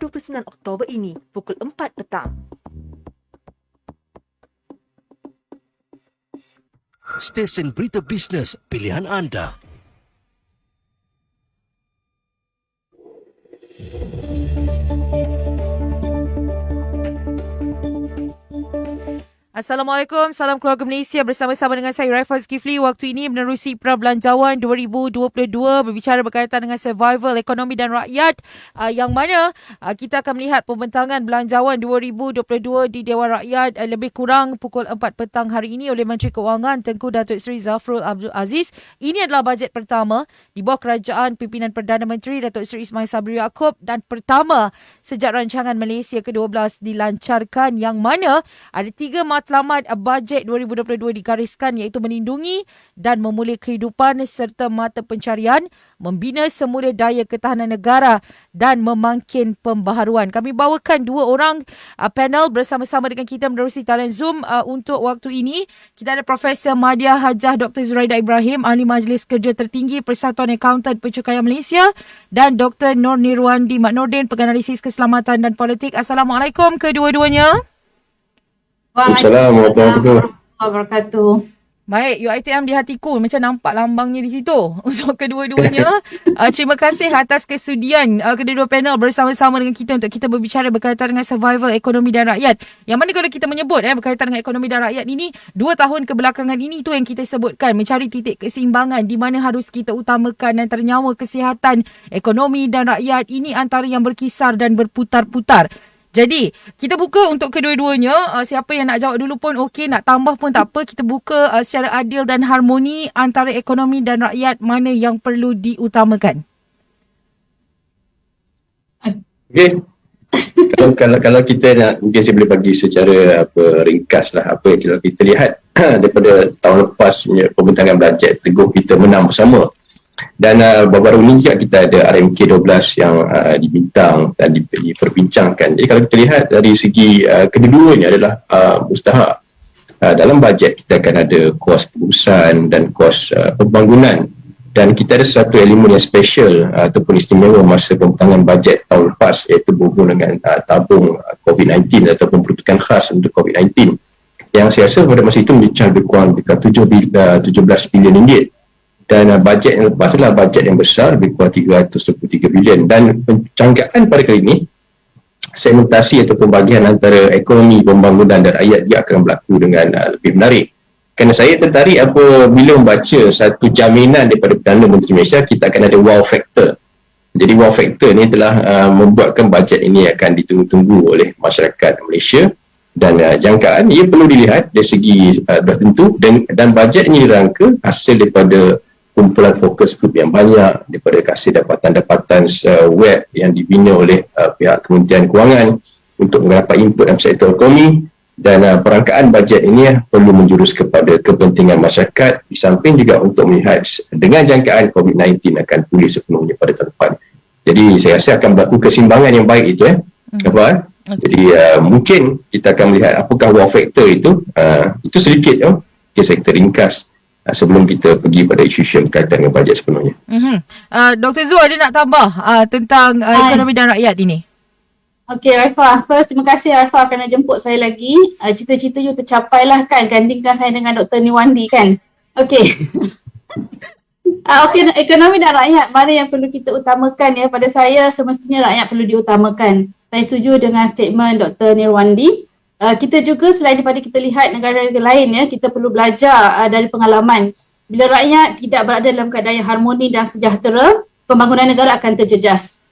29 Oktober ini, pukul 4 petang. Stesen berita bisnes pilihan anda. Assalamualaikum, salam keluarga Malaysia, bersama-sama dengan saya Raifah Zulkifli. Waktu ini menerusi Prabelanjawan 2022 berbicara berkaitan dengan survival ekonomi dan rakyat, yang mana kita akan melihat pembentangan Belanjawan 2022 di Dewan Rakyat lebih kurang pukul 4 petang hari ini oleh Menteri Keuangan Tengku Datuk Seri Zafrul Abdul Aziz. Ini adalah bajet pertama di bawah kerajaan pimpinan Perdana Menteri Datuk Seri Ismail Sabri Yaakob dan pertama sejak rancangan Malaysia ke-12 dilancarkan, yang mana ada 3 matlamat bajet 2022 digariskan, iaitu melindungi dan memulih kehidupan serta mata pencarian, membina semula daya ketahanan negara dan memangkin pembaharuan. Kami bawakan 2 orang panel bersama-sama dengan kita menerusi talian Zoom untuk waktu ini. Kita ada Profesor Madya Hajah Dr. Zuraida Ibrahim, Ahli Majlis Kerja Tertinggi Persatuan Akauntan Pencukaian Malaysia, dan Dr. Nur Nirwandi Mat Nordin, Penganalisis Keselamatan dan Politik. Assalamualaikum kedua-duanya. Waalaikumsalam warahmatullahi wabarakatuh. Baik, UiTM di hatiku. Macam nampak lambangnya di situ untuk kedua-duanya. Terima kasih atas kesudian kedua-dua panel bersama-sama dengan kita untuk kita berbicara berkaitan dengan survival ekonomi dan rakyat. Yang mana kalau kita menyebut berkaitan dengan ekonomi dan rakyat ini, 2 tahun kebelakangan ini itu yang kita sebutkan, mencari titik keseimbangan di mana harus kita utamakan antara nyawa, kesihatan, ekonomi dan rakyat. Ini antara yang berkisar dan berputar-putar. Jadi, kita buka untuk kedua-duanya. Siapa yang nak jawab dulu pun okey, nak tambah pun tak apa. Kita buka secara adil dan harmoni antara ekonomi dan rakyat, mana yang perlu diutamakan. Okey. Kalau kita nak, mungkin saya boleh bagi secara ringkas lah apa yang kita lihat daripada tahun lepas pembentangan bajet Teguh kita menang bersama. Dan baru-baru ini juga kita ada RMK 12 yang dibintang dan diperbincangkan. Jadi kalau kita lihat dari segi kedua-duanya adalah mustahak. Dalam bajet kita akan ada kos pengurusan dan kos pembangunan. Dan kita ada satu elemen yang special ataupun istimewa masa pembentangan bajet tahun lepas, iaitu berhubung dengan tabung COVID-19 ataupun peruntukan khas untuk COVID-19. Yang saya rasa pada masa itu mencecah lebih kurang 17 bilion ringgit. Dan bajet yang lepas adalah bajet yang besar, lebih kurang 323 bilion. Dan pencanggaan pada kali ini, segmentasi atau pembagian antara ekonomi, pembangunan dan rakyat dia akan berlaku dengan lebih menarik. Kerana saya tertarik apabila membaca satu jaminan daripada Perdana Menteri Malaysia, kita akan ada wow factor. Jadi wow factor ni telah membuatkan bajet ini akan ditunggu-tunggu oleh masyarakat Malaysia. Dan jangkaan ia perlu dilihat dari segi dah tentu, dan bajet ini dirangka hasil daripada kumpulan fokus group yang banyak, daripada kasih dapatan-dapatan web yang dibina oleh pihak Kementerian Kewangan untuk mendapat input dalam sektor ekonomi. Dan perangkaan bajet ini perlu menjurus kepada kepentingan masyarakat, di samping juga untuk melihat dengan jangkaan COVID-19 akan pulih sepenuhnya pada tahun depan. Jadi saya rasa akan berlaku keseimbangan yang baik itu Okay. Jadi mungkin kita akan melihat apakah wow factor itu. Itu sedikit saya kita ringkas sebelum kita pergi pada isu-isu yang berkaitan dengan bajet sepenuhnya. Dr. Zul ada nak tambah tentang ekonomi dan rakyat ini? Okey Raifah, first terima kasih Raifah kerana jemput saya lagi. Cita-cita you tercapai lah kan, gandingkan saya dengan Dr. Nirwandi kan. Okey. Okey, ekonomi dan rakyat, mana yang perlu kita utamakan pada saya semestinya rakyat perlu diutamakan. Saya setuju dengan statement Dr. Nirwandi. Kita juga selain daripada kita lihat negara-negara lain kita perlu belajar dari pengalaman. Bila rakyat tidak berada dalam keadaan yang harmoni dan sejahtera, pembangunan negara akan terjejas.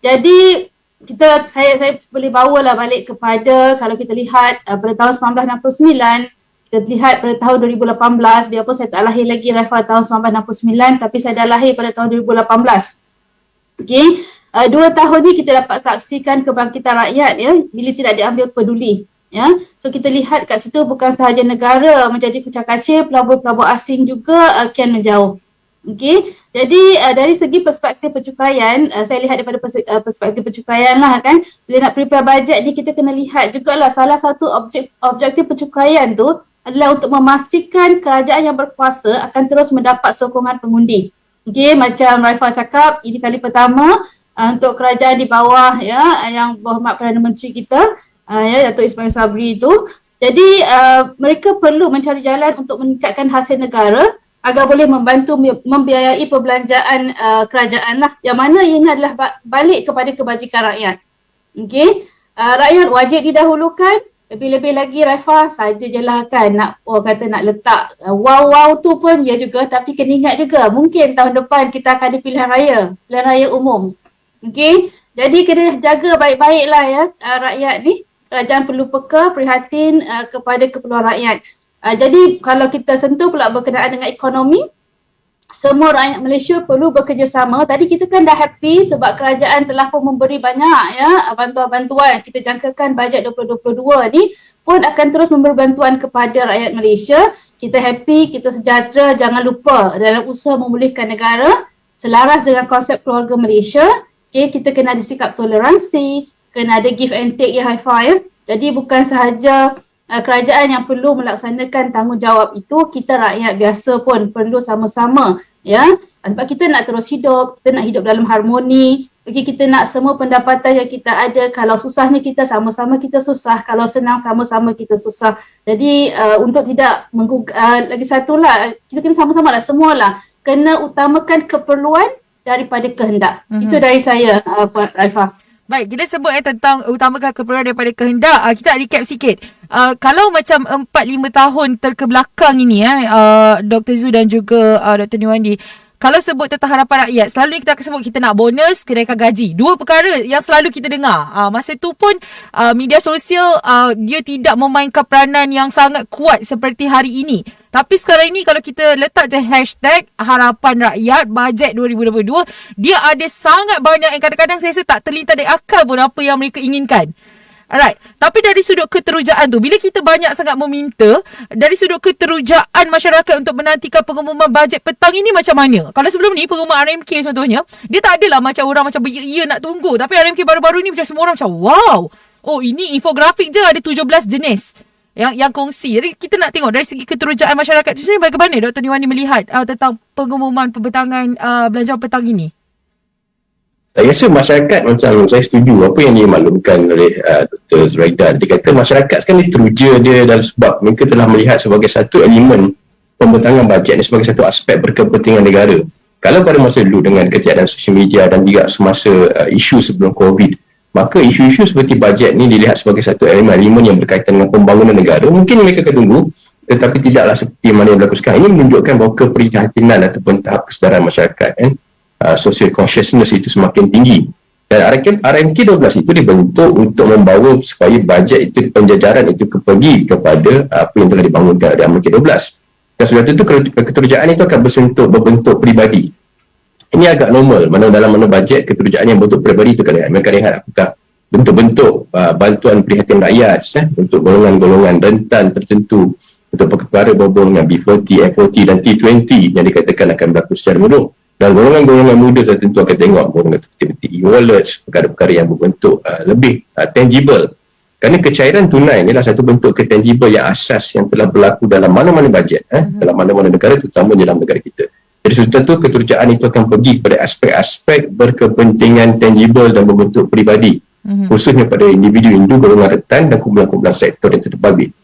Jadi saya boleh bawalah balik kepada, kalau kita lihat pada tahun 1969, kita lihat pada tahun 2018, biarpun saya tak lahir lagi Raifah tahun 1969, tapi saya dah lahir pada tahun 2018. Okey. 2 tahun ni kita dapat saksikan kebangkitan rakyat bila tidak diambil peduli. So kita lihat kat situ bukan sahaja negara menjadi kucak-kacir, pelabur-pelabur asing juga kian menjauh. Okey. Jadi dari segi perspektif pencukaian, saya lihat daripada perspektif pencukaian lah kan, bila nak prepare bajet ni kita kena lihat jugalah salah satu objektif pencukaian tu adalah untuk memastikan kerajaan yang berkuasa akan terus mendapat sokongan pengundi. Okey, macam Raifah cakap, ini kali pertama untuk kerajaan di bawah ya yang berhormat Perdana Menteri kita ya Datuk Ismail Sabri itu. Jadi mereka perlu mencari jalan untuk meningkatkan hasil negara agar boleh membantu membiayai perbelanjaan kerajaan lah, yang mana ini adalah balik kepada kebajikan rakyat. Okey, rakyat wajib didahulukan. Lebih-lebih lagi Raifah, saja je lah kan nak orang kata nak letak wow tu pun ya juga, tapi kena ingat juga mungkin tahun depan kita akan ada pilihan raya umum. Okey, jadi kena jaga baik-baik lah ya rakyat ni. Kerajaan perlu peka, prihatin kepada keperluan rakyat. Jadi kalau kita sentuh pula berkenaan dengan ekonomi, semua rakyat Malaysia perlu bekerjasama. Tadi kita kan dah happy sebab kerajaan telah pun memberi banyak ya bantuan-bantuan. Kita jangkakan bajet 2022 ni pun akan terus memberi bantuan kepada rakyat Malaysia. Kita happy, kita sejahtera. Jangan lupa dalam usaha memulihkan negara selaras dengan konsep keluarga Malaysia, okay, kita kena ada sikap toleransi, kena ada give and take ya Haifah ya. Jadi bukan sahaja kerajaan yang perlu melaksanakan tanggungjawab itu, kita rakyat biasa pun perlu sama-sama ya. Sebab kita nak terus hidup, kita nak hidup dalam harmoni. Okay, kita nak semua pendapatan yang kita ada, kalau susahnya kita sama-sama kita susah, kalau senang sama-sama kita susah. Jadi untuk tidak lagi satu lah, kita kena sama-sama lah, semualah kena utamakan keperluan daripada kehendak. Itu dari saya Puan Raifah. Baik, kita sebut tentang utamakan keperluan daripada kehendak. Kita recap sikit. Kalau macam 4-5 tahun terkebelakang ini Dr. Zu dan juga Dr. Niwandi, kalau sebut tentang harapan rakyat, selalu kita akan sebut kita nak bonus, kenaikan gaji. Dua perkara yang selalu kita dengar. Masa tu pun media sosial dia tidak memainkan peranan yang sangat kuat seperti hari ini. Tapi sekarang ini kalau kita letak je hashtag harapan rakyat bajet 2022, dia ada sangat banyak yang kadang-kadang saya rasa tak terlintas dari akal pun apa yang mereka inginkan. Alright, tapi dari sudut keterujaan tu, bila kita banyak sangat meminta, dari sudut keterujaan masyarakat untuk menantikan pengumuman bajet petang ini macam mana? Kalau sebelum ni pengumuman RMK contohnya, dia tak adalah macam orang macam beria nak tunggu. Tapi RMK baru-baru ni macam semua orang macam wow, oh ini infografik je ada 17 jenis yang kongsi. Jadi kita nak tengok dari segi keterujaan masyarakat tu sendiri, bagaimana Dr. Niwandi melihat tentang pengumuman pembentangan belanjawan petang ini? Saya rasa masyarakat macam saya setuju apa yang dimaklumkan oleh Dr. Zuraidan. Dia kata masyarakat sekarang ni teruja dia dan sebab mereka telah melihat sebagai satu elemen pembentangan bajet ni sebagai satu aspek berkepentingan negara. Kalau pada masa dulu dengan ketiadaan sosial media dan juga semasa isu sebelum COVID, maka isu-isu seperti bajet ni dilihat sebagai satu elemen yang berkaitan dengan pembangunan negara. Mungkin mereka akan tunggu, tetapi tidaklah seperti mana yang berlaku sekarang. Ini menunjukkan bahawa keprihatinan ataupun tahap kesedaran masyarakat social consciousness itu semakin tinggi. Dan RMK 12 itu dibentuk untuk membawa supaya bajet itu, penjajaran itu pergi kepada apa yang telah dibangunkan oleh RMK 12. Dan sudah tentu keterujaan itu akan berbentuk peribadi. Ini agak normal, dalam mana bajet keterujaan yang bentuk peribadi itu mereka lihat apakah bentuk-bentuk bantuan perhatian rakyat untuk golongan-golongan rentan tertentu, untuk perkara berhubung dengan B40, F40 dan T20 yang dikatakan akan berlaku secara mudah. Dan golongan-golongan muda tertentu akan tengok golongan seperti e-wallets, perkara-perkara yang berbentuk lebih tangible. Kerana kecairan tunai inilah satu bentuk tangible yang asas yang telah berlaku dalam mana-mana bajet, dalam mana-mana negara, terutama dalam negara kita. Jadi sudah tentu keterujaan itu akan pergi kepada aspek-aspek berkepentingan tangible dan berbentuk peribadi, khususnya pada individu-individu, golongan rentan dan kumpulan-kumpulan sektor yang terbabit.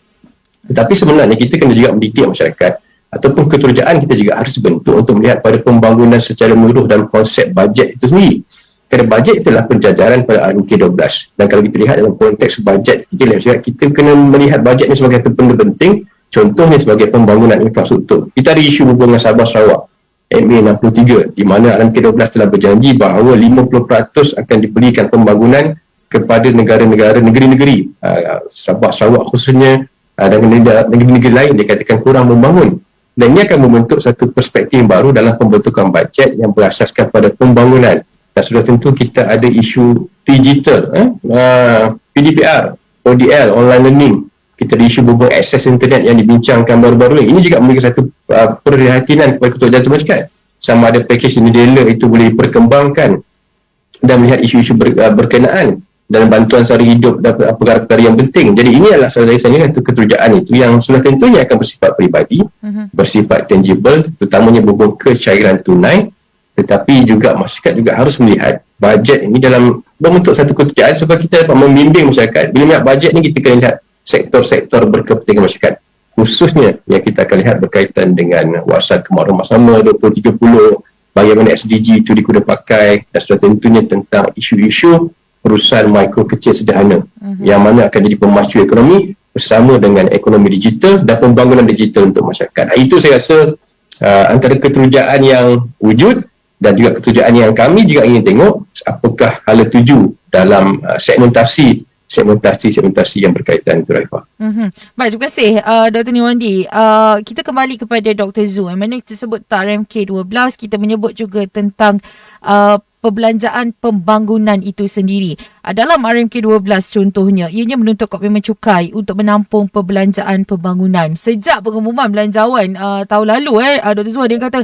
Tetapi sebenarnya kita kena juga mendidik masyarakat, ataupun keterujaan kita juga harus bentuk untuk melihat pada pembangunan secara menyeluruh dalam konsep bajet itu sendiri. Kerana bajet itulah penjajaran pada RMK 12. Dan kalau kita lihat dalam konteks bajet, kita kena melihat bajet ini sebagai satu benda penting, contohnya sebagai pembangunan infrastruktur. Kita ada isu hubungan Sabah Sarawak, MA 63, di mana RMK 12 telah berjanji bahawa 50% akan diberikan pembangunan kepada negeri-negeri Sabah Sarawak khususnya, dan negeri-negeri lain dikatakan kurang membangun. Dan ini akan membentuk satu perspektif yang baru dalam pembentukan bajet yang berasaskan pada pembangunan. Dan sudah tentu kita ada isu digital, PDPR, ODL, online learning. Kita ada isu berhubung akses internet yang dibincangkan baru-baru ini. Ini juga memberikan satu perhatian kepada keterujaan masyarakat. Sama ada package jendela itu boleh diperkembangkan dan melihat isu-isu berkenaan dalam bantuan sehari hidup dan perkara-perkara yang penting. Jadi ini adalah salah satunya keterujaan itu yang sudah tentunya akan bersifat peribadi, bersifat tangible, terutamanya berhubung kecairan tunai. Tetapi juga masyarakat juga harus melihat bajet ini dalam membentuk satu kerjaan supaya kita dapat membimbing masyarakat. Bila melihat bajet ni, kita kena lihat sektor-sektor berkepentingan masyarakat. Khususnya yang kita akan lihat berkaitan dengan Warisan Kemakmuran Bersama 2030, bagaimana SDG itu digunakan pakai, dan sudah tentunya tentang isu-isu perusahaan mikro kecil sederhana yang mana akan jadi pemacu ekonomi bersama dengan ekonomi digital dan pembangunan digital untuk masyarakat. Itu saya rasa antara keterujaan yang wujud dan juga keterujaan yang kami juga ingin tengok apakah hala tuju dalam segmentasi yang berkaitan itu, Raifah. Baik, terima kasih Dr. Niwandi. Kita kembali kepada Dr. Zul. Yang mana kita sebut RMK 12, kita menyebut juga tentang perbelanjaan pembangunan itu sendiri. Dalam RMK 12 contohnya, ianya menuntut komitmen cukai untuk menampung perbelanjaan pembangunan. Sejak pengumuman belanjawan tahun lalu, Dr. Zul, dia kata,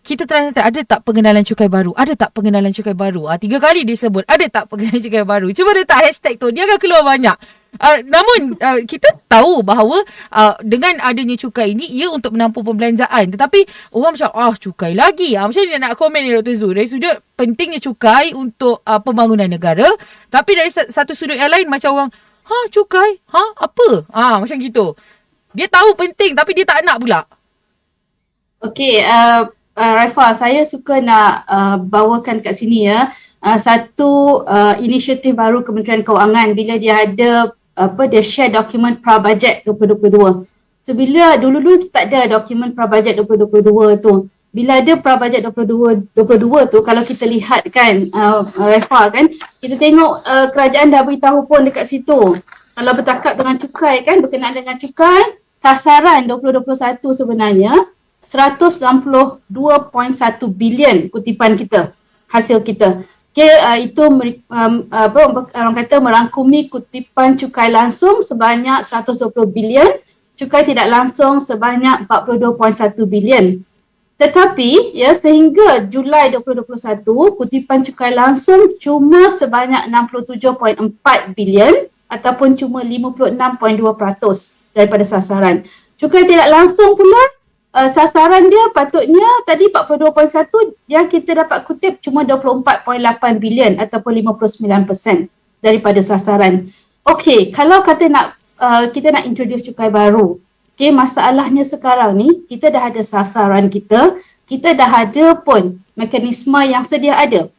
kita tanya ada tak pengenalan cukai baru? Ada tak pengenalan cukai baru? 3 kali disebut, ada tak pengenalan cukai baru? Cuba letak hashtag tu, dia akan keluar banyak. Namun kita tahu bahawa dengan adanya cukai ini, ia untuk menampung pembelanjaan. Tetapi orang macam, cukai lagi. Macam ni nak komen ni Dr. Zul. Dari sudut pentingnya cukai untuk pembangunan negara. Tapi dari satu sudut yang lain macam orang, cukai? Apa? Macam gitu. Dia tahu penting tapi dia tak nak pula. Okey, Raifah, saya suka nak bawakan kat sini satu inisiatif baru Kementerian Kewangan bila dia ada dia share dokumen pra-bajet 2022. So bila dulu kita tak ada dokumen pra-bajet 2022 tu. Bila ada pra-bajet 2022 tu, kalau kita lihat kan Raifah kan, kita tengok kerajaan dah beritahu pun dekat situ. Kalau bercakap dengan cukai kan, berkenaan dengan cukai, sasaran 2021 sebenarnya 162.1 bilion kutipan kita, hasil kita. Okay, itu orang kata merangkumi kutipan cukai langsung sebanyak 120 bilion, cukai tidak langsung sebanyak 42.1 bilion. Tetapi sehingga Julai 2021, kutipan cukai langsung cuma sebanyak 67.4 bilion ataupun cuma 56.2% daripada sasaran. Cukai tidak langsung pula, sasaran dia patutnya tadi 42.1, yang kita dapat kutip cuma 24.8 bilion ataupun 59% daripada sasaran. Okey, kalau kata kita nak introduce cukai baru. Okey, masalahnya sekarang ni kita dah ada sasaran kita dah ada pun mekanisme yang sedia ada.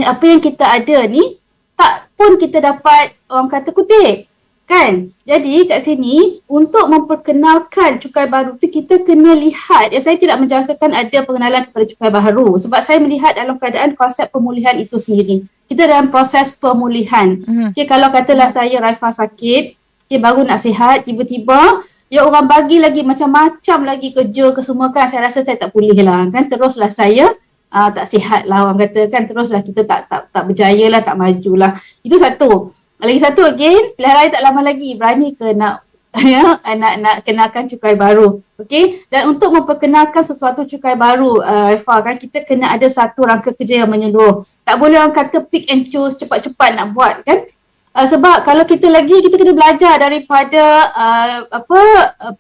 Apa yang kita ada ni tak pun kita dapat orang kata kutip. Kan? Jadi kat sini untuk memperkenalkan cukai baru tu kita kena lihat, saya tidak menjangkakan ada pengenalan kepada cukai baru sebab saya melihat dalam keadaan konsep pemulihan itu sendiri. Kita dalam proses pemulihan. Okay, kalau katalah saya Raifah sakit, baru nak sihat, tiba-tiba orang bagi lagi macam-macam lagi kerja ke semua kan, saya rasa saya tak pulih lah kan, teruslah saya tak sihat lah orang kata kan, teruslah kita tak berjaya lah, tak maju lah. Itu satu. Lagi satu again, pilihan raya tak lama lagi, berani ke nak kenalkan cukai baru. Okey, dan untuk memperkenalkan sesuatu cukai baru, Raifah kan, kita kena ada satu rangka kerja yang menyeluruh. Tak boleh orang kata pick and choose, cepat-cepat nak buat kan. Sebab kalau kita kena belajar daripada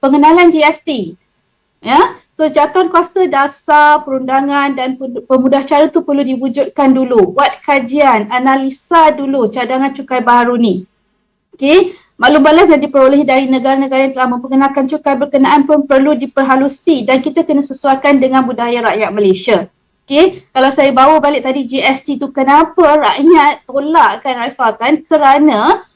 pengenalan GST. Ya, so jatuhan kuasa dasar perundangan dan pemudah cara tu perlu diwujudkan dulu. Buat kajian, analisa dulu cadangan cukai baru ni. Okey, maklum balas yang diperoleh dari negara-negara yang telah memperkenalkan cukai berkenaan pun perlu diperhalusi dan kita kena sesuaikan dengan budaya rakyat Malaysia. Okey, kalau saya bawa balik tadi GST tu, kenapa rakyat tolak kan Raifah kan? Kerana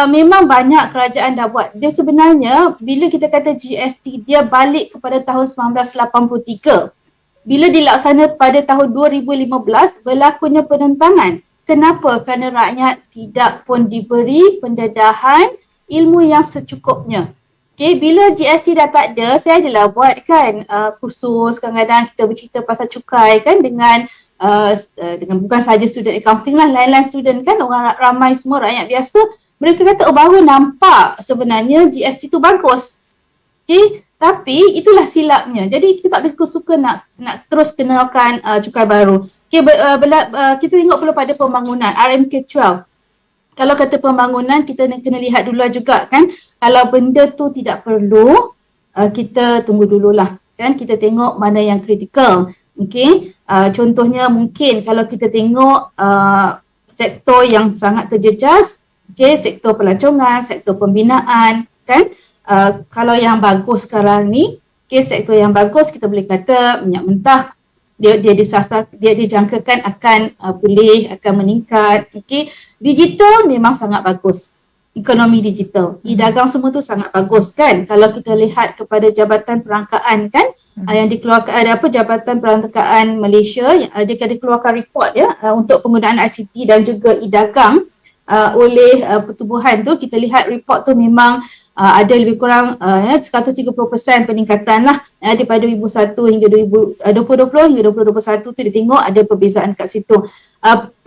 memang banyak kerajaan dah buat. Dia sebenarnya bila kita kata GST, dia balik kepada tahun 1983. Bila dilaksana pada tahun 2015, berlakunya penentangan. Kenapa? Kerana rakyat tidak pun diberi pendedahan ilmu yang secukupnya. Okay, bila GST dah tak ada, saya adalah buat kan kursus, kadang-kadang kita bercerita pasal cukai kan dengan bukan sahaja student accounting lah, lain-lain student kan, orang ramai semua rakyat biasa. Mereka kata, baru nampak sebenarnya GST tu bagus. Okay? Tapi itulah silapnya. Jadi kita tak boleh suka nak terus kenalkan cukai baru. Okay, kita tengok pula pada pembangunan, RMK 12. Kalau kata pembangunan, kita kena lihat dulu juga kan. Kalau benda tu tidak perlu, kita tunggu dululah. Kan? Kita tengok mana yang kritikal. Okey, contohnya mungkin kalau kita tengok sektor yang sangat terjejas, okey, sektor pelancongan, sektor pembinaan, kan? Kalau yang bagus sekarang ni, okey, sektor yang bagus kita boleh kata minyak mentah, dia dijangkakan akan pulih, akan meningkat. Okey, digital memang sangat bagus. Ekonomi digital, e-dagang semua tu sangat bagus kan. Kalau kita lihat kepada Jabatan Perangkaan kan, yang dikeluarkan ada Jabatan Perangkaan Malaysia, dia dikeluarkan report untuk penggunaan ICT dan juga e-dagang oleh pertubuhan tu. Kita lihat report tu memang ada lebih kurang 130% peningkatan lah daripada 2001 hingga 2020 hingga 2021 tu dia tengok ada perbezaan kat situ.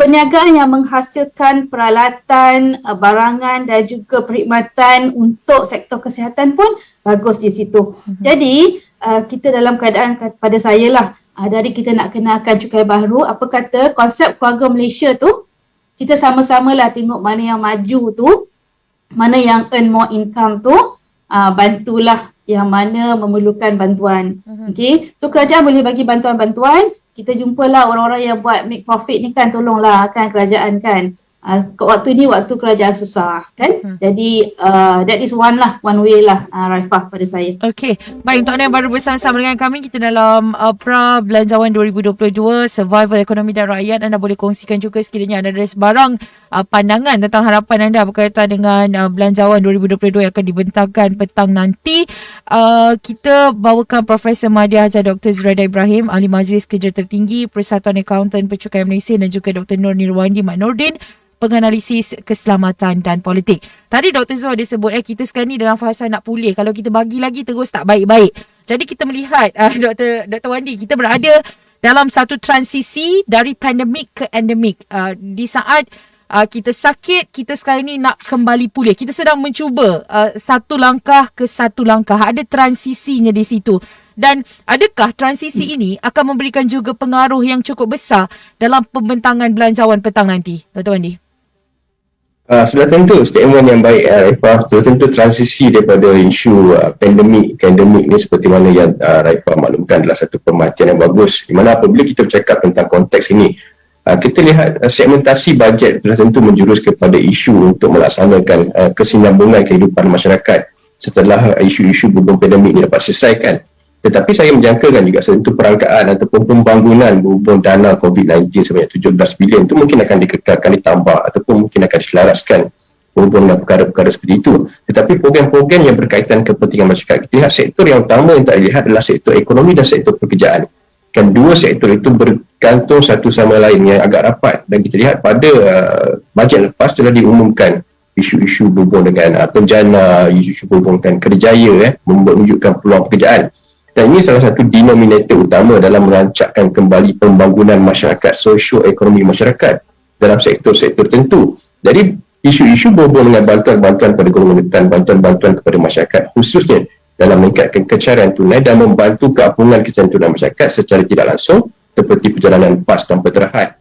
Perniagaan yang menghasilkan peralatan, barangan dan juga perkhidmatan untuk sektor kesihatan pun bagus di situ. Jadi kita dalam keadaan pada saya lah, dari kita nak kenalkan cukai baharu, apa kata konsep keluarga Malaysia tu, kita sama-sama lah tengok mana yang maju tu, mana yang earn more income tu, bantulah yang mana memerlukan bantuan. Okay, so kerajaan boleh bagi bantuan-bantuan. Kita jumpalah orang-orang yang buat make profit ni kan, tolonglah kan kerajaan kan. Waktu ni waktu kerajaan susah kan. Jadi that is one way lah Raifah pada saya. Okey, baik, untuk anda yang baru bersama-sama dengan kami, kita dalam pra belanjawan 2022 survival ekonomi dan rakyat. Anda boleh kongsikan juga sekiranya anda ada sebarang pandangan tentang harapan anda berkaitan dengan belanjawan 2022 yang akan dibentangkan petang nanti. Kita bawakan Profesor Madya Hajar Dr. Zuraida Ibrahim, Ahli Majlis Kerja Tertinggi Persatuan Akauntan Pencukaian Malaysia, dan juga Dr. Nur Nirwandi Mat Nordin, penganalisis keselamatan dan politik. Tadi Dr. Zul dia sebut kita sekarang ni dalam fasa nak pulih. Kalau kita bagi lagi terus tak baik-baik. Jadi kita melihat Dr. Wandi, kita berada dalam satu transisi dari pandemik ke endemik. Di saat kita sakit, kita sekarang ni nak kembali pulih. Kita sedang mencuba satu langkah ke satu langkah. Ada transisinya di situ. Dan adakah transisi ini akan memberikan juga pengaruh yang cukup besar dalam pembentangan belanjawan petang nanti, Dr. Wandi? Sudah tentu statement yang baik Raifah. Sudah tentu transisi daripada isu pandemik ke endemik ni seperti mana yang Raifah maklumkan adalah satu pemerhatian yang bagus, di mana apabila kita bercakap tentang konteks ini, kita lihat segmentasi bajet sudah tentu menjurus kepada isu untuk melaksanakan kesinambungan kehidupan masyarakat setelah isu-isu berhubung pandemik ini dapat selesaikan. Tetapi saya menjangkakan juga sesuatu perangkaan ataupun pembangunan berhubung dana COVID-19 sebanyak 17 bilion itu mungkin akan dikekalkan, ditambah ataupun mungkin akan diselaraskan berhubung dengan perkara-perkara seperti itu. Tetapi program-program yang berkaitan kepentingan masyarakat, kita lihat sektor yang utama yang tak dilihat adalah sektor ekonomi dan sektor pekerjaan. Kan dua sektor itu bergantung satu sama lain yang agak rapat, dan kita lihat pada bajet lepas telah diumumkan isu-isu berhubung dengan penjana, isu-isu berhubung dengan kerjaya menunjukkan peluang pekerjaan. Dan ini salah satu denominator utama dalam merancangkan kembali pembangunan masyarakat, sosio-ekonomi masyarakat dalam sektor-sektor tertentu. Jadi isu-isu berhubung dengan bantuan-bantuan pada golongan rentan, bantuan-bantuan kepada masyarakat khususnya dalam meningkatkan kencarian tunai dan membantu keapungan kencarian tunai masyarakat secara tidak langsung, seperti perjalanan PAS tanpa terhad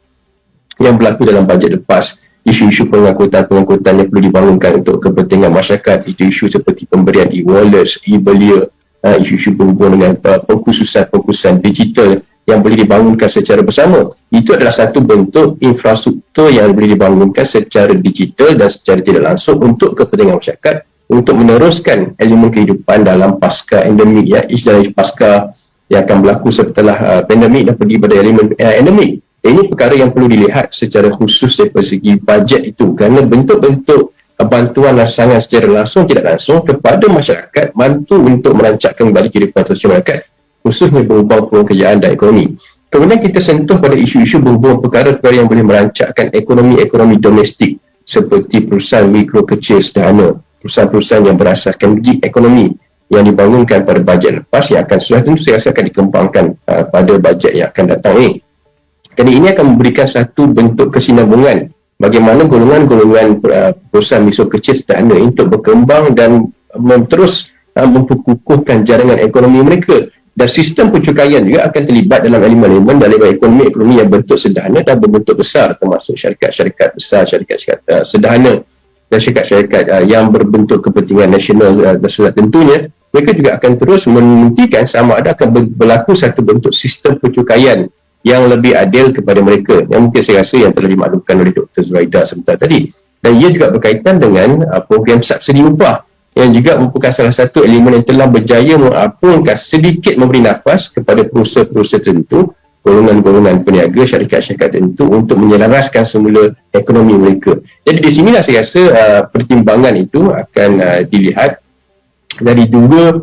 yang berlaku dalam bajet lepas. Isu-isu pengangkutan yang perlu dibangunkan untuk kepentingan masyarakat, isu-isu seperti pemberian e-wallets, e-belia, isu-isu berhubung dengan pengkhususan digital yang boleh dibangunkan secara bersama. Itu adalah satu bentuk infrastruktur yang boleh dibangunkan secara digital dan secara tidak langsung untuk kepentingan masyarakat, untuk meneruskan elemen kehidupan dalam pasca endemik, dalam pasca yang akan berlaku setelah pandemik dan pergi pada elemen endemik. Ini perkara yang perlu dilihat secara khusus dari segi bajet itu, kerana bentuk-bentuk bantuan rangsangan secara langsung tidak langsung kepada masyarakat bantu untuk merancangkan kembali kehidupan sosial masyarakat, khususnya berhubung peluang kerjaan dan ekonomi. Kemudian kita sentuh pada isu-isu berhubung perkara-perkara yang boleh merancangkan ekonomi domestik seperti perusahaan mikro kecil sederhana, perusahaan-perusahaan yang berasaskan gig ekonomi yang dibangunkan pada bajet lepas, yang akan sudah tentu saya rasa akan dikembangkan pada bajet yang akan datang ini. Kerana ini akan memberikan satu bentuk kesinambungan bagaimana golongan-golongan perusahaan mikro kecil sederhana untuk berkembang dan terus memperkukuhkan jaringan ekonomi mereka. Dan sistem pencukaian juga akan terlibat dalam elemen-elemen dalam ekonomi yang bentuk sederhana dan berbentuk besar, termasuk syarikat-syarikat besar, syarikat-syarikat sederhana dan syarikat-syarikat yang berbentuk kepentingan nasional dan tentunya mereka juga akan terus membuktikan sama ada akan berlaku satu bentuk sistem pencukaian yang lebih adil kepada mereka, yang mungkin saya rasa yang telah dimaklumkan oleh Dr. Zuraida sebentar tadi. Dan ia juga berkaitan dengan program subsidi upah yang juga merupakan salah satu elemen yang telah berjaya mengapungkan sedikit memberi nafas kepada perusahaan-perusahaan tertentu, golongan-golongan peniaga, syarikat-syarikat tertentu untuk menyelaraskan semula ekonomi mereka. Jadi di sinilah saya rasa pertimbangan itu akan dilihat dari dua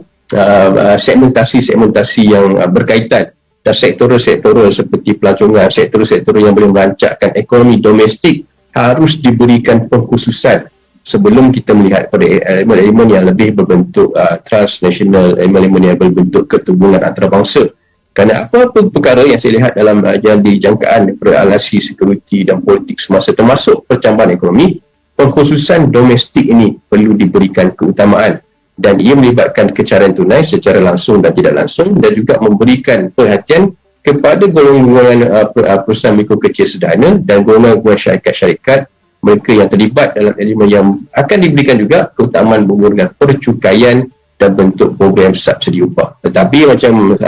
segmentasi-segmentasi yang berkaitan, dan sektoral-sektoral seperti pelancongan, sektoral-sektoral yang boleh merancangkan ekonomi domestik harus diberikan pengkhususan sebelum kita melihat pada elemen-elemen yang lebih berbentuk transnational, elemen-elemen yang berbentuk ketubuhan antarabangsa. Kerana apa-apa perkara yang saya lihat dalam jangkaan alasi sekuriti dan politik semasa termasuk percambahan ekonomi, pengkhususan domestik ini perlu diberikan keutamaan, dan ia melibatkan kecaran tunai secara langsung dan tidak langsung, dan juga memberikan perhatian kepada golongan-golongan perusahaan mikro kecil sederhana dan golongan-golongan syarikat-syarikat mereka yang terlibat dalam elemen yang akan diberikan juga keutamaan menggunakan percukaian dan bentuk program subsidi upah. Tetapi macam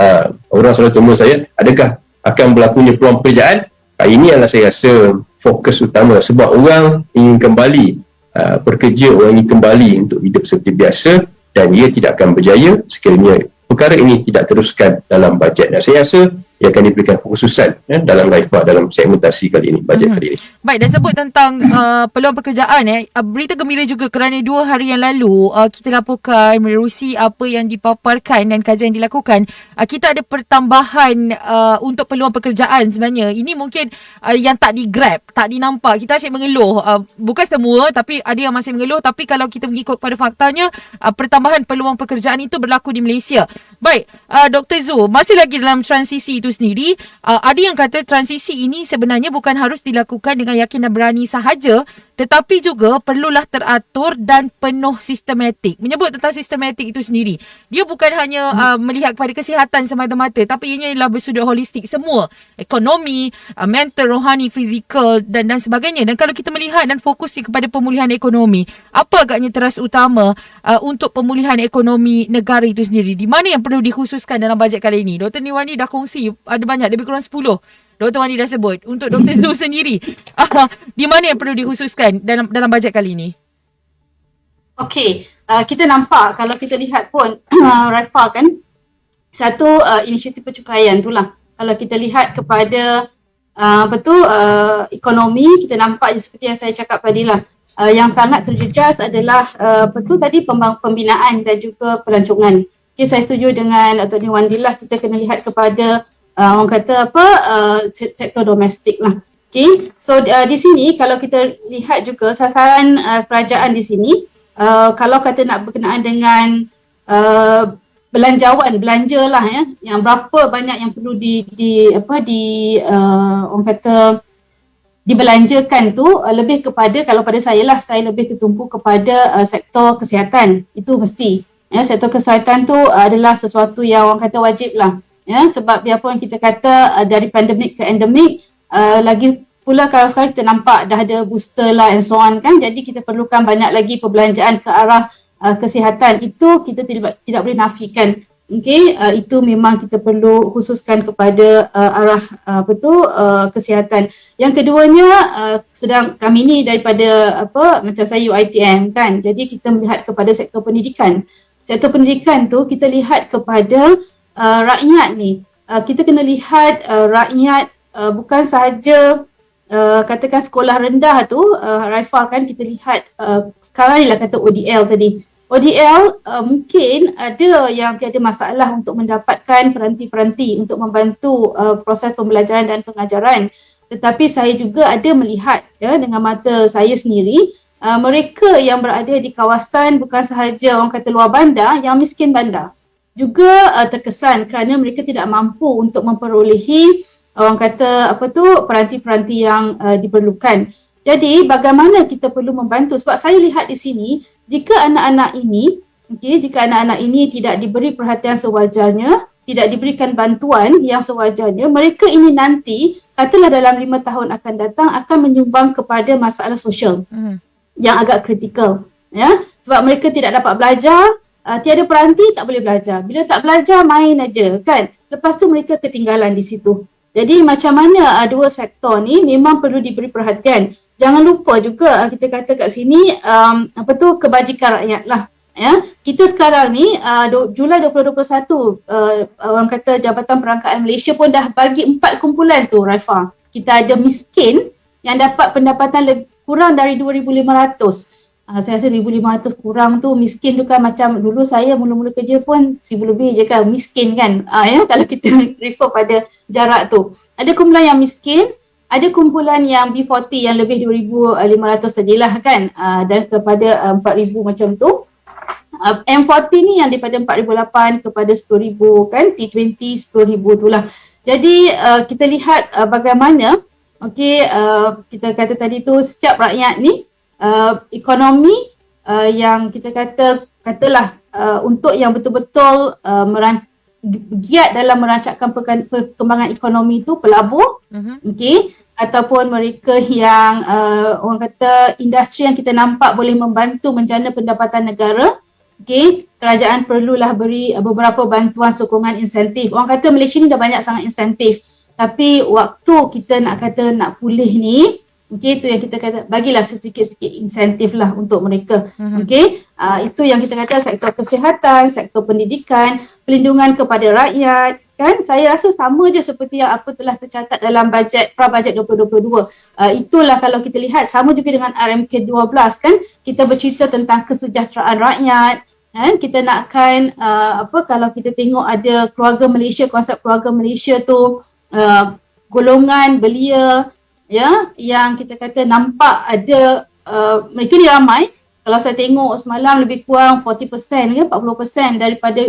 orang selalu tanya saya, adakah akan berlakunya peluang pekerjaan? Ini adalah saya rasa fokus utama, sebab orang ingin kembali bekerja, orang ingin kembali untuk hidup seperti biasa, dan ia tidak akan berjaya sekiranya perkara ini tidak teruskan dalam bajet. Dan saya rasa ia akan diberikan khususan dalam RAIFA, dalam segmentasi kali ini, bajet kali ini. Baik, dah sebut tentang peluang pekerjaan. Berita gembira juga kerana 2 hari yang lalu kita laporkan menerusi apa yang dipaparkan dan kajian yang dilakukan, kita ada pertambahan untuk peluang pekerjaan sebenarnya. Ini mungkin yang tak di-grab, tak dinampak. Kita asyik mengeluh. Bukan semua, tapi ada yang masih mengeluh. Tapi kalau kita mengikut pada faktanya, pertambahan peluang pekerjaan itu berlaku di Malaysia. Baik, Dr. Zul, masih lagi dalam transisi itu sendiri, ada yang kata transisi ini sebenarnya bukan harus dilakukan dengan yakin dan berani sahaja, tetapi juga perlulah teratur dan penuh sistematik. Menyebut tentang sistematik itu sendiri, dia bukan hanya melihat kepada kesihatan semata-mata, tapi ianya adalah bersudut holistik semua, ekonomi, mental, rohani, fizikal dan sebagainya. Dan kalau kita melihat dan fokus kepada pemulihan ekonomi, apa agaknya teras utama untuk pemulihan ekonomi negara itu sendiri, di mana yang perlu dikhususkan dalam bajet kali ini? Dr. Niwani dah kongsi, ada banyak, lebih kurang 10 Dr. Wani dah sebut. Untuk Dr. Zul sendiri, di mana yang perlu dikhususkan dalam bajet kali ini? Okey, kita nampak kalau kita lihat pun RAIFA kan satu inisiatif pencukaian itulah. Kalau kita lihat kepada ekonomi, kita nampak seperti yang saya cakap tadi lah, yang sangat terjejas adalah tadi pembinaan dan juga pelancongan. Okay, saya setuju dengan Dr. Niwandi lah, kita kena lihat kepada orang kata sektor domestik lah. Okay, so di sini kalau kita lihat juga sasaran kerajaan di sini, kalau kata nak berkenaan dengan belanja lah ya, yang berapa banyak yang perlu orang kata dibelanjakan tu, lebih kepada, kalau pada saya lah, saya lebih tertumpu kepada sektor kesihatan. Itu mesti ya, sektor kesihatan tu adalah sesuatu yang orang kata wajib lah ya, sebab biarpun kita kata dari pandemik ke endemik, lagi pula kalau sekarang kita nampak dah ada booster lah and so on kan, jadi kita perlukan banyak lagi perbelanjaan ke arah kesihatan. Itu kita tidak boleh nafikan. Okay, itu memang kita perlu khususkan kepada arah kesihatan. Yang keduanya, sedang kami ni daripada macam saya UiTM kan, jadi kita melihat kepada sektor pendidikan. Sektor pendidikan tu kita lihat kepada rakyat ni. Kita kena lihat rakyat, bukan sahaja katakan sekolah rendah tu, RAIFA kan kita lihat sekarang ni lah kata ODL tadi. ODL mungkin ada yang tiada masalah untuk mendapatkan peranti-peranti untuk membantu proses pembelajaran dan pengajaran. Tetapi saya juga ada melihat ya, dengan mata saya sendiri, mereka yang berada di kawasan bukan sahaja orang kata luar bandar, yang miskin bandar juga terkesan kerana mereka tidak mampu untuk memperolehi orang kata peranti-peranti yang diperlukan. Jadi bagaimana kita perlu membantu, sebab saya lihat di sini, jika anak-anak ini tidak diberi perhatian sewajarnya, tidak diberikan bantuan yang sewajarnya, mereka ini nanti katalah dalam 5 tahun akan datang akan menyumbang kepada masalah sosial yang agak kritikal ya, sebab mereka tidak dapat belajar, tiada peranti tak boleh belajar. Bila tak belajar main aja kan. Lepas tu mereka ketinggalan di situ. Jadi macam mana dua sektor ni memang perlu diberi perhatian. Jangan lupa juga kita kata kat sini kebajikan rakyat lah. Ya, kita sekarang ni Julai 2021 orang kata Jabatan Perangkaan Malaysia pun dah bagi 4 kumpulan tu, Raifa. Kita ada miskin yang dapat pendapatan kurang dari 2,500. Saya rasa 1,500 kurang tu, miskin tu kan macam dulu saya mula-mula kerja pun 1,000 lebih je kan, miskin kan. Kalau kita refer pada jarak tu. Ada kumpulan yang miskin, ada kumpulan yang B40 yang lebih 2,500 sajalah kan, dan kepada 4,000 macam tu. M40 ni yang daripada 4,800 kepada 10,000 kan, T20 10,000 tu lah. Jadi kita lihat bagaimana kita kata tadi tu setiap rakyat ni ekonomi yang kita katalah untuk yang betul-betul giat dalam merancangkan perkembangan ekonomi tu pelabur, ataupun mereka yang orang kata industri yang kita nampak boleh membantu menjana pendapatan negara. Kerajaan perlulah beri beberapa bantuan sokongan insentif. Orang kata Malaysia ni dah banyak sangat insentif. Tapi waktu kita nak pulih ni, tu yang kita kata bagilah sedikit-sedikit insentif lah untuk mereka. Itu yang kita kata sektor kesihatan, sektor pendidikan, pelindungan kepada rakyat. Kan saya rasa sama je seperti yang apa telah tercatat dalam Prabajet 2022. Itulah kalau kita lihat sama juga dengan RMK 12 kan, kita bercerita tentang kesejahteraan rakyat. Kita nakkan kalau kita tengok ada keluarga Malaysia, konsep keluarga Malaysia tu golongan belia ya yang kita kata nampak ada mereka ni ramai. Kalau saya tengok semalam lebih kurang 40% ke 40% daripada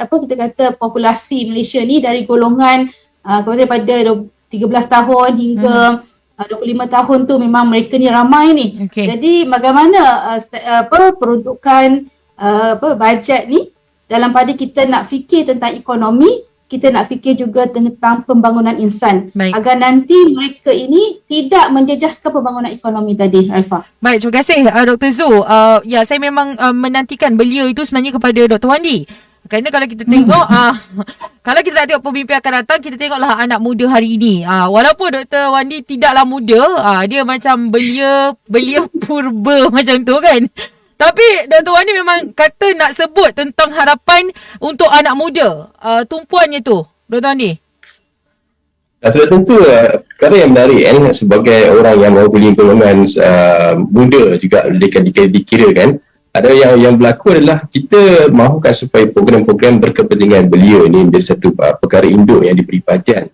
kita kata populasi Malaysia ni dari golongan daripada 13 tahun hingga 25 tahun tu memang mereka ni ramai ni. Jadi bagaimana peruntukan bajet ni dalam pada kita nak fikir tentang ekonomi, kita nak fikir juga tentang pembangunan insan. Baik. Agar nanti mereka ini tidak menjejaskan pembangunan ekonomi tadi, Raifa. Baik, terima kasih Dr. Zul. Saya memang menantikan beliau itu sebenarnya kepada Dr. Wandi. Kerana kalau kita tengok, kalau kita tak tengok pemimpin akan datang, kita tengoklah anak muda hari ini. Walaupun Dr. Wandi tidaklah muda, dia macam belia purba macam tu kan. Tapi Dr. Wandi memang kata nak sebut tentang harapan untuk anak muda. Tumpuannya tu, Dr. Wandi. Sudah tentu perkara yang menarik sebagai orang yang mewakili golongan muda juga dikira kan. Ada yang berlaku adalah kita mahukan supaya program-program berkepentingan belia ini menjadi satu perkara induk yang diberi perhatian.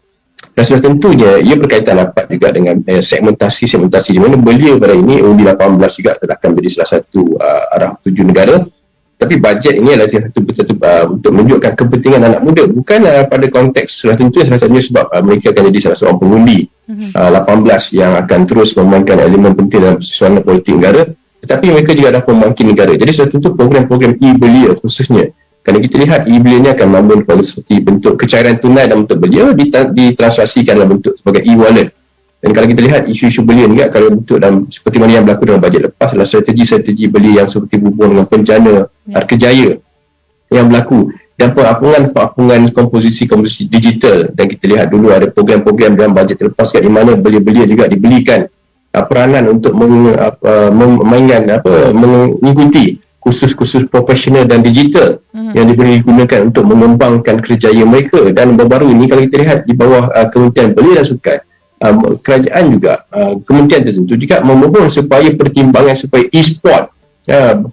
Dan sudah tentunya ia berkaitan rapat juga dengan segmentasi di mana belia pada ini undi 18 juga akan menjadi salah satu arah tuju negara. Tapi bajet ini adalah satu betul-betul untuk menunjukkan kepentingan anak muda, bukan pada konteks sudah tentu salah satunya sebab mereka akan jadi salah seorang pengundi 18 yang akan terus memainkan elemen penting dalam suasana politik negara, tetapi mereka juga adalah pembangkit negara. Jadi sudah tentu program-program e-belia khususnya, kerana kita lihat e-belia ini akan memberi pada seperti bentuk kecairan tunai dalam bentuk belia ditranslasikan dalam bentuk sebagai e-wallet. Dan kalau kita lihat isu-isu belia juga kalau bentuk dalam seperti mana yang berlaku dalam bajet lepas adalah strategi-strategi belia yang seperti berhubung dengan penjana Harkejaya yang berlaku dan pengapungan komposisi digital. Dan kita lihat dulu ada program-program dalam bajet lepas di mana belia-belia juga dibelikan peranan untuk mengikuti kursus-kursus profesional dan digital yang digunakan untuk mengembangkan kerjaya mereka. Dan baru-baru ini kalau kita lihat di bawah Kementerian Belia dan Sukan, kerajaan juga kementerian tertentu juga memohon supaya pertimbangan supaya e-sport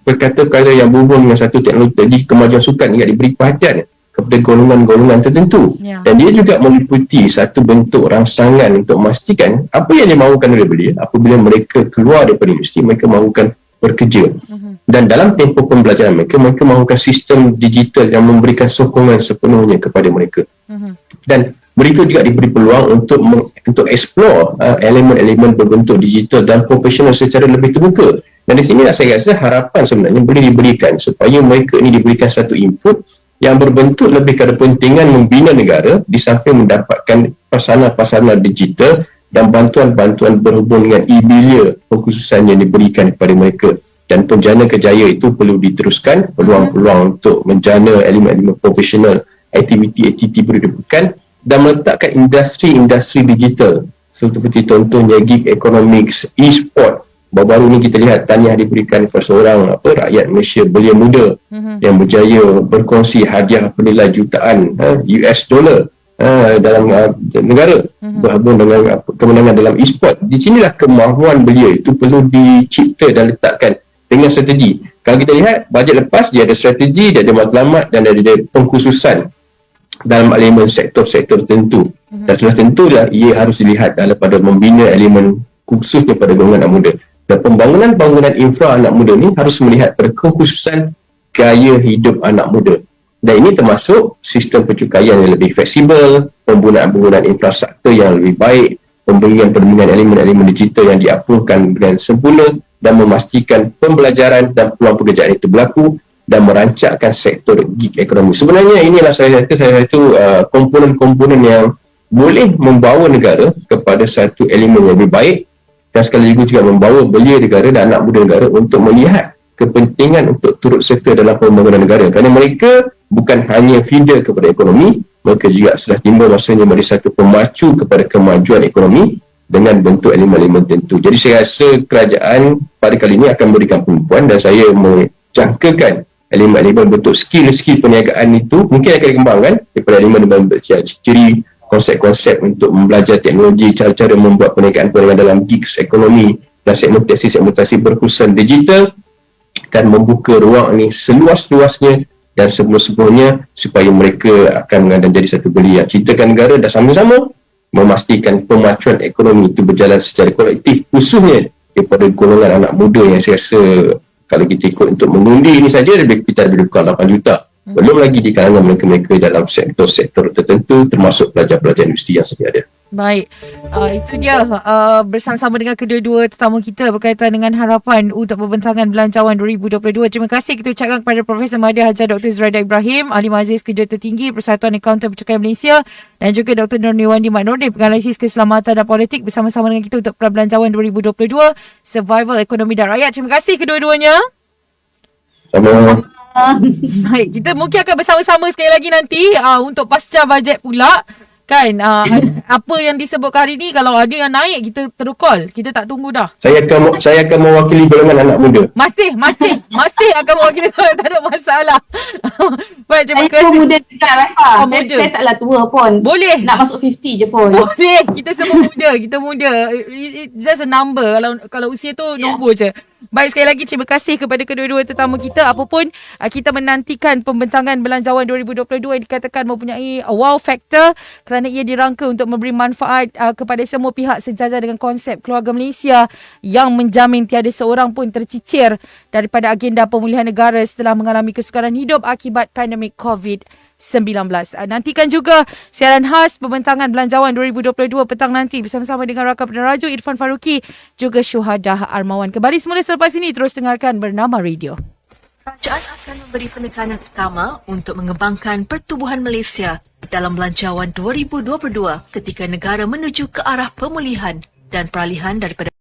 perkara-perkara yang berhubung dengan satu teknologi kemajuan sukan juga diberi perhatian kepada golongan-golongan tertentu. Dan dia juga meliputi satu bentuk rangsangan untuk memastikan apa yang dimahukan oleh belia apabila mereka keluar daripada industri, mereka mahukan bekerja. Dan dalam tempoh pembelajaran mereka mahukan sistem digital yang memberikan sokongan sepenuhnya kepada mereka. Dan mereka juga diberi peluang untuk explore elemen-elemen berbentuk digital dan profesional secara lebih terbuka. Dan di sini saya rasa harapan sebenarnya boleh diberikan supaya mereka ini diberikan satu input yang berbentuk lebih kepada kepentingan membina negara di samping mendapatkan pasana-pasana digital dan bantuan-bantuan berhubung dengan e-belia kekhususan yang diberikan kepada mereka. dan penjana kejaya itu perlu diteruskan, peluang-peluang untuk menjana elemen-elemen profesional, aktiviti-aktiviti perlu dibuatkan dan meletakkan industri-industri digital seperti contohnya gig economics, e-sport. Baru-baru ni kita lihat tahniah diberikan kepada seorang rakyat Malaysia belia muda yang berjaya berkongsi hadiah bernilai jutaan US dollar dalam negara berhubung dengan kemenangan dalam e-sport. Di sinilah kemahuan belia itu perlu dicipta dan letakkan dengan strategi. Kalau kita lihat bajet lepas, dia ada strategi, dia ada matlamat dan dia ada pengkhususan dalam elemen sektor-sektor tertentu. Dan sudah tentulah ia harus dilihat daripada membina elemen khususnya pada golongan anak muda. Dan pembangunan infra anak muda ni harus melihat pada kekhususan gaya hidup anak muda. Dan ini termasuk sistem pencukaian yang lebih fleksibel, penggunaan infrastruktur yang lebih baik, pemberian elemen-elemen digital yang diapurkan dengan sempurna dan memastikan pembelajaran dan peluang pekerjaan itu berlaku dan merancangkan sektor gig ekonomi. Sebenarnya inilah saya satu komponen-komponen yang boleh membawa negara kepada satu elemen yang lebih baik dan sekaligus juga membawa belia negara dan anak muda negara untuk melihat kepentingan untuk turut serta dalam pembangunan negara. Kerana mereka bukan hanya feeder kepada ekonomi, mereka juga sudah timbul masanya menjadi satu pemacu kepada kemajuan ekonomi dengan bentuk elemen-elemen tertentu. Jadi saya rasa kerajaan pada kali ini akan memberikan pembunuhan dan saya menjangkakan elemen-elemen bentuk skill perniagaan itu mungkin akan dikembangkan daripada elemen-elemen ciri konsep-konsep untuk belajar teknologi, cara-cara membuat perniagaan dalam gigs ekonomi dan segmentasi berkhususan digital dan membuka ruang ini seluas-luasnya dan semua-semuanya supaya mereka akan menjadi satu belia yang ciptakan negara dan sama-sama memastikan pemacuan ekonomi itu berjalan secara kolektif, khususnya daripada golongan anak muda yang saya rasa kalau kita ikut untuk mengundi ini saja kita ada lebih kurang 8 juta. Belum lagi di kalangan mereka-mereka dalam sektor-sektor tertentu termasuk pelajar-pelajar industri yang sedia ada. Baik, itu dia bersama-sama dengan kedua-dua tetamu kita berkaitan dengan harapan untuk pembentangan belanjawan 2022. Terima kasih kita ucapkan kepada Profesor Madya Hajar Dr. Zuraida Ibrahim, Ahli Majlis Kerja Tertinggi Persatuan Akauntan Pencukaian Malaysia dan juga Dr. Nurniwandi Mat Nordin, penganalisis keselamatan dan politik bersama-sama dengan kita untuk Prabelanjawan 2022, Survival Ekonomi dan Rakyat. Terima kasih kedua-duanya. Sama. Baik, kita mungkin akan bersama-sama sekali lagi nanti untuk pasca bajet pula. Kan, apa yang disebutkan hari ni, kalau ada yang naik, kita terus call. Kita tak tunggu dah. Saya akan mewakili golongan anak muda. Masih akan mewakili, tak ada masalah. Baik, terima kasih. Saya muda juga, Rafa. Saya taklah tua pun. Boleh. Nak masuk 50 je pun. Boleh. Kita semua muda. Kita muda. It's just a number. Kalau usia tu nombor je. Baik, sekali lagi terima kasih kepada kedua-dua tetamu kita. Apapun kita menantikan pembentangan belanjawan 2022 yang dikatakan mempunyai wow factor kerana ia dirangka untuk memberi manfaat kepada semua pihak sejajar dengan konsep keluarga Malaysia yang menjamin tiada seorang pun tercicir daripada agenda pemulihan negara setelah mengalami kesukaran hidup akibat pandemik COVID-19. Nantikan juga siaran khas pembentangan belanjawan 2022 petang nanti bersama-sama dengan Rakam Peneraju Irfan Faruqi juga Syuhadah Armawan. Kembali semula selepas ini, terus dengarkan Bernama Radio. Kerajaan akan memberi penekanan utama untuk mengembangkan pertubuhan Malaysia dalam belanjawan 2022 ketika negara menuju ke arah pemulihan dan peralihan daripada